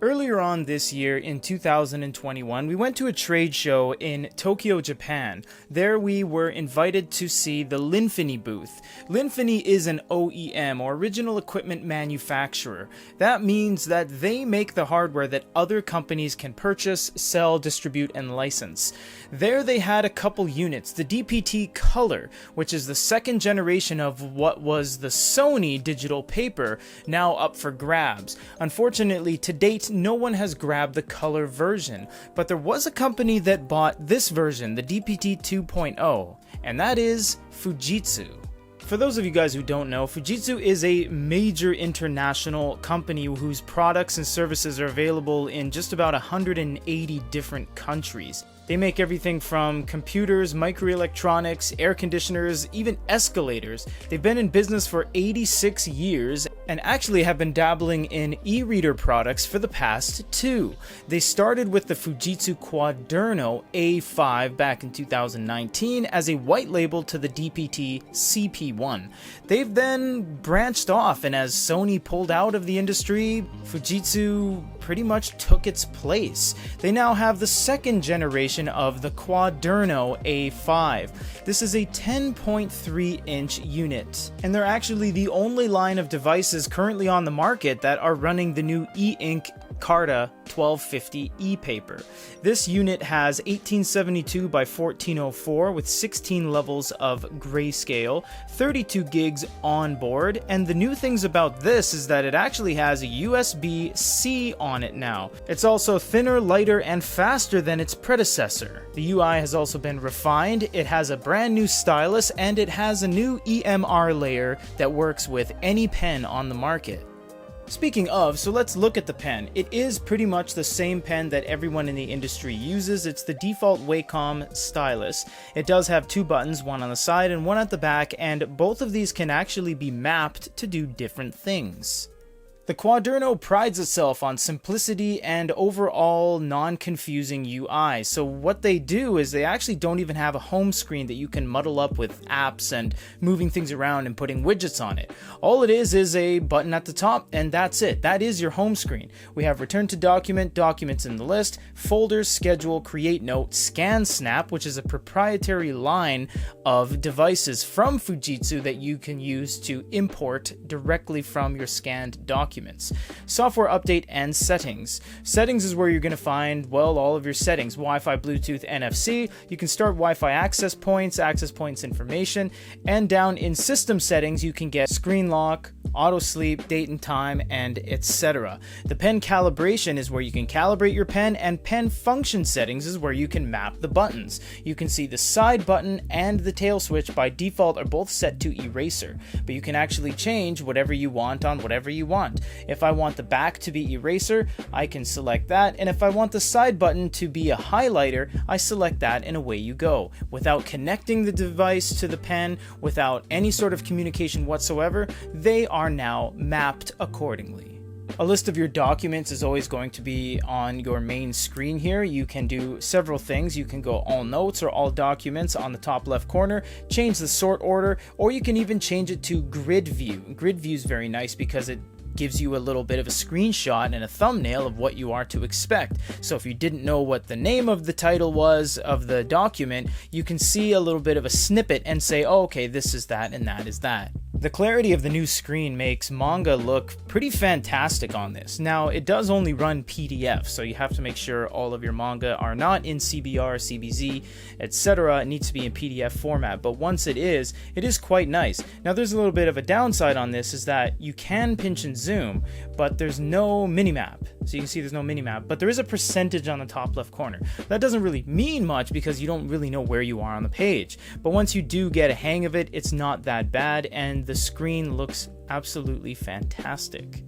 Earlier on this year, in 2021, we went to a trade show in Tokyo, Japan. There we were invited to see the Linfini booth. Linfini is an OEM, or original equipment manufacturer. That means that they make the hardware that other companies can purchase, sell, distribute, and license. There they had a couple units, the DPT Color, which is the second generation of what was the Sony digital paper, now up for grabs. Unfortunately, to date, no one has grabbed the color version, but there was a company that bought this version, the DPT 2.0, and that is Fujitsu. For those of you guys who don't know, Fujitsu is a major international company whose products and services are available in just about 180 different countries. They make everything from computers, microelectronics, air conditioners, even escalators. They've been in business for 86 years and actually have been dabbling in e-reader products for the past 2. They started with the Fujitsu Quaderno A5 back in 2019 as a white label to the DPT CP1. They've then branched off, and as Sony pulled out of the industry, Fujitsu pretty much took its place. They now have the second generation of the Quaderno A5. This is a 10.3-inch unit, and they're actually the only line of devices currently on the market that are running the new E-Ink Carta 1250 e-paper. This unit has 1872 by 1404 with 16 levels of grayscale, 32 gigs on board, and the new things about this is that it actually has a USB-C on it now. It's also thinner, lighter, and faster than its predecessor. The UI has also been refined, it has a brand new stylus, and it has a new EMR layer that works with any pen on the market. Speaking of, so let's look at the pen. It is pretty much the same pen that everyone in the industry uses. It's the default Wacom stylus. It does have 2 buttons, one on the side and one at the back, and both of these can actually be mapped to do different things. The Quaderno prides itself on simplicity and overall non-confusing UI. So what they do is they actually don't even have a home screen that you can muddle up with apps and moving things around and putting widgets on it. All it is a button at the top, and that's it. That is your home screen. We have return to document, documents in the list, folders, schedule, create note, scan snap, which is a proprietary line of devices from Fujitsu that you can use to import directly from your scanned documents. Software update and settings. Settings is where you're going to find, well, all of your settings. Wi-Fi, Bluetooth, NFC. You can start Wi-Fi access points information, and down in system settings you can get screen lock, auto sleep, date and time, and etc. The pen calibration is where you can calibrate your pen, and pen function settings is where you can map the buttons. You can see the side button and the tail switch by default are both set to eraser, but you can actually change whatever you want on whatever you want. If I want the back to be eraser, I can select that, and if I want the side button to be a highlighter, I select that, and away you go. Without connecting the device to the pen, without any sort of communication whatsoever, they are now mapped accordingly. A list of your documents is always going to be on your main screen here. You can do several things. You can go all notes or all documents on the top left corner, change the sort order, or you can even change it to grid view. Grid view is very nice because it gives you a little bit of a screenshot and a thumbnail of what you are to expect. So if you didn't know what the name of the title was of the document, you can see a little bit of a snippet and say, oh, okay, this is that and that is that. The clarity of the new screen makes manga look pretty fantastic on this. Now, it does only run PDF, so you have to make sure all of your manga are not in CBR, CBZ, etc. It needs to be in PDF format, but once it is quite nice. Now, there's a little bit of a downside on this, is that you can pinch and zoom, but there's no minimap. So you can see there's no minimap, but there is a percentage on the top left corner. That doesn't really mean much because you don't really know where you are on the page. But once you do get a hang of it, it's not that bad, and the screen looks absolutely fantastic.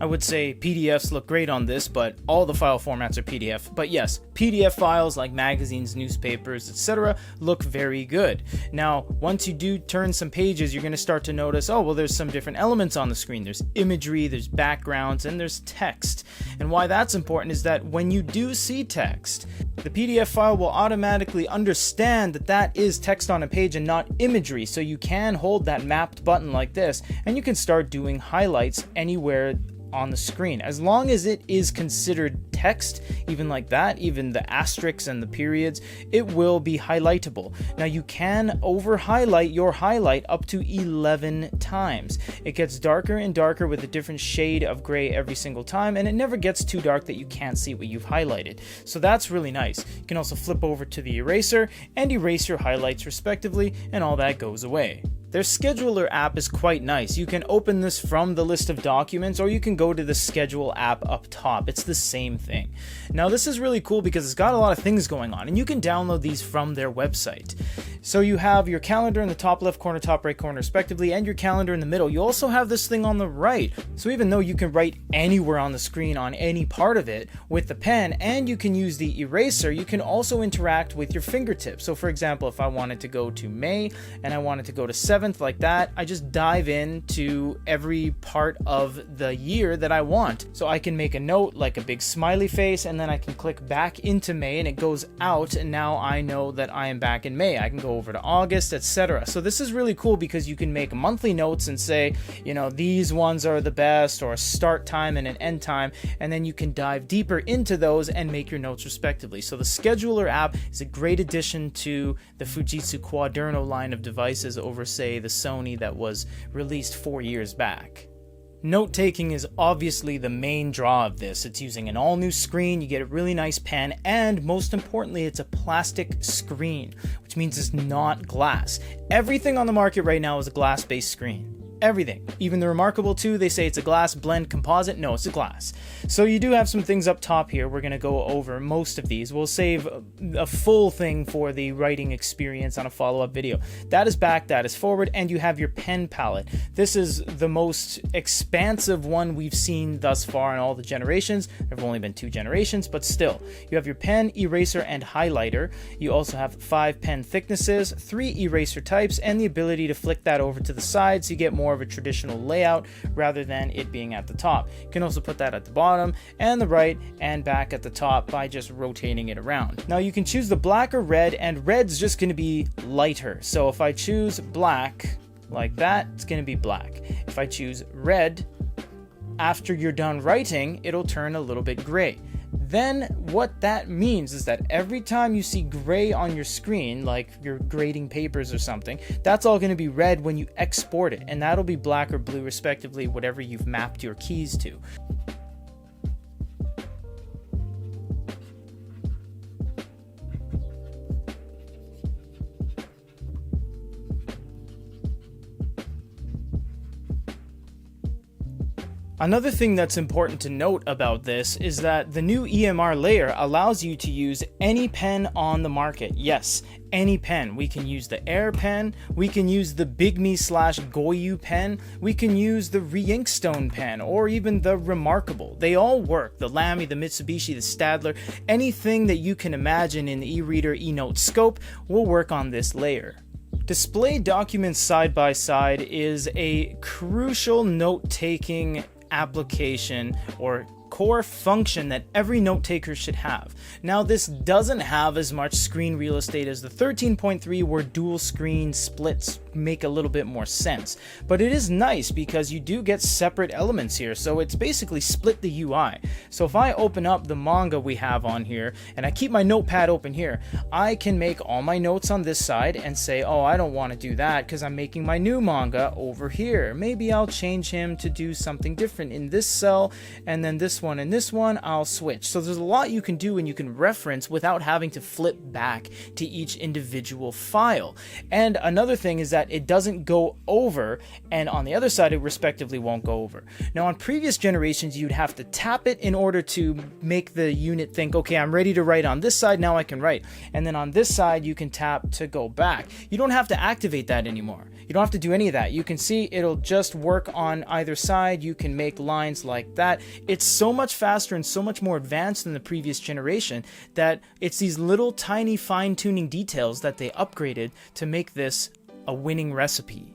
I would say PDFs look great on this, but all the file formats are PDF. But yes, PDF files like magazines, newspapers, etc. look very good. Now, once you do turn some pages, you're going to start to notice, oh, well, there's some different elements on the screen. There's imagery, there's backgrounds, and there's text. And why that's important is that when you do see text, The PDF file will automatically understand that that is text on a page and not imagery, so you can hold that mapped button like this and you can start doing highlights anywhere on the screen. As long as it is considered text, even like that, even the asterisks and the periods, it will be highlightable. Now you can over highlight your highlight up to 11 times. It gets darker and darker with a different shade of gray every single time, and it never gets too dark that you can't see what you've highlighted. So that's really nice. You can also flip over to the eraser and erase your highlights respectively, and all that goes away. Their scheduler app is quite nice. You can open this from the list of documents, or you can go to the schedule app up top. It's the same thing. Now this is really cool because it's got a lot of things going on, and you can download these from their website. So you have your calendar in the top left corner, top right corner respectively, and your calendar in the middle. You also have this thing on the right. So even though you can write anywhere on the screen on any part of it with the pen, and you can use the eraser, you can also interact with your fingertips. So for example, if I wanted to go to May and I wanted to go to 7th, like that, I just dive into every part of the year that I want. So I can make a note like a big smiley face, and then I can click back into May and it goes out, and now I know that I am back in May. I can go over to August, etc. So this is really cool because you can make monthly notes and say, you know, these ones are the best, or a start time and an end time, and then you can dive deeper into those and make your notes respectively. So the scheduler app is a great addition to the Fujitsu Quaderno line of devices over, say, the Sony that was released 4 years back. Note-taking is obviously the main draw of this. It's using an all-new screen, you get a really nice pen, and most importantly, it's a plastic screen, which means it's not glass. Everything on the market right now is a glass-based screen. Everything. Even the Remarkable 2, they say it's a glass blend composite. No, it's a glass. So you do have some things up top here. We're going to go over most of these. We'll save a full thing for the writing experience on a follow-up video. That is back, that is forward, and you have your pen palette. This is the most expansive one we've seen thus far in all the generations. There have only been 2 generations, but still. You have your pen, eraser, and highlighter. You also have 5 pen thicknesses, 3 eraser types, and the ability to flick that over to the side so you get more of a traditional layout rather than it being at the top. You can also put that at the bottom and the right and back at the top by just rotating it around. Now you can choose the black or red, and red's just going to be lighter. So if I choose black like that, it's going to be black. If I choose red, after you're done writing, it'll turn a little bit gray. Then what that means is that every time you see gray on your screen, like you're grading papers or something, that's all going to be red when you export it, and that'll be black or blue respectively, whatever you've mapped your keys to. Another thing that's important to note about this is that the new EMR layer allows you to use any pen on the market. Yes, any pen. We can use the Air pen, we can use the Bigme/Goyu pen, we can use the Reinkstone pen, or even the Remarkable. They all work. The Lamy, the Mitsubishi, the Stadler, anything that you can imagine in the e-reader, e-note scope will work on this layer. Display documents side by side is a crucial note-taking application or core function that every note taker should have. Now this doesn't have as much screen real estate as the 13.3, where dual screen splits make a little bit more sense, but it is nice because you do get separate elements here, so it's basically split the UI. So if I open up the manga we have on here and I keep my notepad open here, I can make all my notes on this side and say, oh, I don't want to do that because I'm making my new manga over here. Maybe I'll change him to do something different in this cell, and then this one and this one I'll switch. So there's a lot you can do and you can reference without having to flip back to each individual file. And another thing is that it doesn't go over, and on the other side it respectively won't go over. Now on previous generations you'd have to tap it in order to make the unit think, okay, I'm ready to write on this side, now I can write. And then on this side you can tap to go back. You don't have to activate that anymore. You don't have to do any of that. You can see it'll just work on either side. You can make lines like that. It's so much faster and so much more advanced than the previous generation that it's these little tiny fine-tuning details that they upgraded to make this a winning recipe.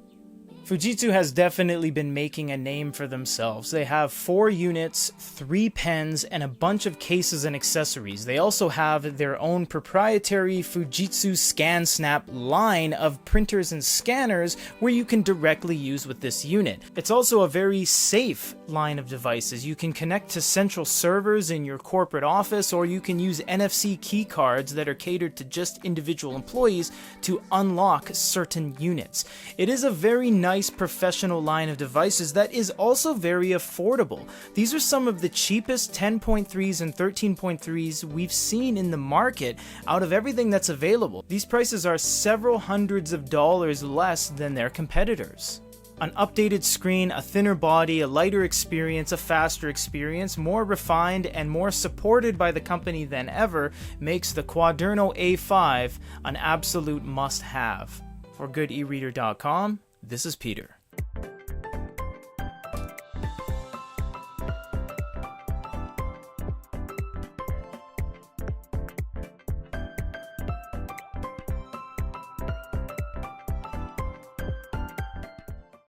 Fujitsu has definitely been making a name for themselves. They have 4 units, 3 pens, and a bunch of cases and accessories. They also have their own proprietary Fujitsu ScanSnap line of printers and scanners where you can directly use with this unit. It's also a very safe line of devices. You can connect to central servers in your corporate office, or you can use NFC key cards that are catered to just individual employees to unlock certain units. It is a very nice professional line of devices that is also very affordable. These are some of the cheapest 10.3s and 13.3s we've seen in the market out of everything that's available. These prices are several hundreds of dollars less than their competitors. An updated screen, a thinner body, a lighter experience, a faster experience, more refined and more supported by the company than ever makes the Quaderno A5 an absolute must-have. For GoodEReader.com, this is Peter.